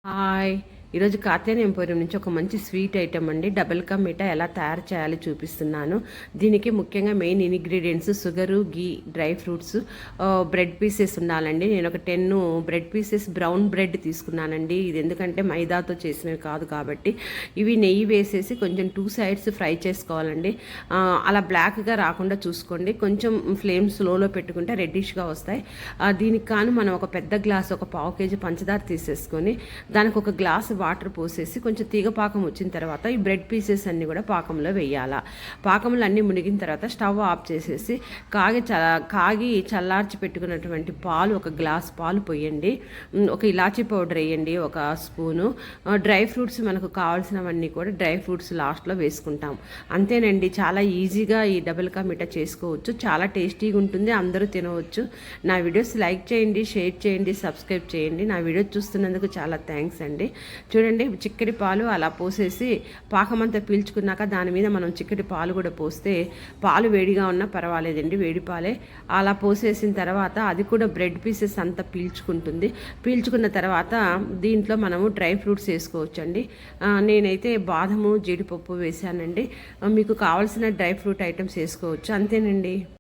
Hi ఈరోజు Katyayani emporium నుంచి ఒక మంచి స్వీట్ ఐటమ్ అండి డబుల్ కా మీఠా ఎలా తయారు చేయాలి చూపిస్తున్నాను. దీనికి ముఖ్యంగా మెయిన్ ఇంగ్రీడియంట్స్ షుగరు, గీ, డ్రై ఫ్రూట్స్, బ్రెడ్ పీసెస్ ఉండాలండి. నేను ఒక 10 బ్రెడ్ పీసెస్ బ్రౌన్ బ్రెడ్ తీసుకున్నానండి. ఇది ఎందుకంటే మైదాతో చేసినవి కాదు కాబట్టి ఇవి నెయ్యి వేసేసి కొంచెం 2 సైడ్స్ ఫ్రై చేసుకోవాలండి. అలా బ్లాక్గా రాకుండా చూసుకోండి. కొంచెం ఫ్లేమ్ స్లోలో పెట్టుకుంటే రెడ్డిష్గా వస్తాయి. దీనికి కాను మనం ఒక పెద్ద గ్లాస్ ఒక 1/2 kg పంచదార తీసేసుకొని దానికి ఒక గ్లాస్ వాటర్ పోసేసి కొంచెం తీగ పాకం వచ్చిన తర్వాత ఈ బ్రెడ్ పీసెస్ అన్నీ కూడా పాకంలో వేయాలా. పాకంలో అన్నీ మునిగిన తర్వాత స్టవ్ ఆఫ్ చేసేసి కాగి చల్లార్చి పెట్టుకున్నటువంటి పాలు ఒక గ్లాస్ పాలు పోయండి. ఒక ఇలాచీ పౌడర్ వేయండి, ఒక స్పూను. డ్రై ఫ్రూట్స్ మనకు కావాల్సినవన్నీ కూడా డ్రై ఫ్రూట్స్ లాస్ట్లో వేసుకుంటాం. అంతేనండి, చాలా ఈజీగా ఈ డబుల్ కా మీఠా చేసుకోవచ్చు. చాలా టేస్టీగా ఉంటుంది, అందరూ తినవచ్చు. నా వీడియోస్ లైక్ చేయండి, షేర్ చేయండి, సబ్స్క్రైబ్ చేయండి. నా వీడియో చూస్తున్నందుకు చాలా థ్యాంక్స్ అండి. చూడండి, చిక్కటి పాలు అలా పోసేసి పాకమంతా పీల్చుకున్నాక దాని మీద మనం చిక్కటి పాలు కూడా పోస్తే పాలు వేడిగా ఉన్నా పర్వాలేదండి, వేడి పాలే. అలా పోసేసిన తర్వాత అది కూడా బ్రెడ్ పీసెస్ అంతా పీల్చుకున్న తర్వాత దీంట్లో మనము డ్రై ఫ్రూట్స్ వేసుకోవచ్చండి. నేనైతే బాదము, జీడిపప్పు వేసానండి. మీకు కావాల్సిన డ్రై ఫ్రూట్ ఐటమ్స్ వేసుకోవచ్చు. అంతేనండి.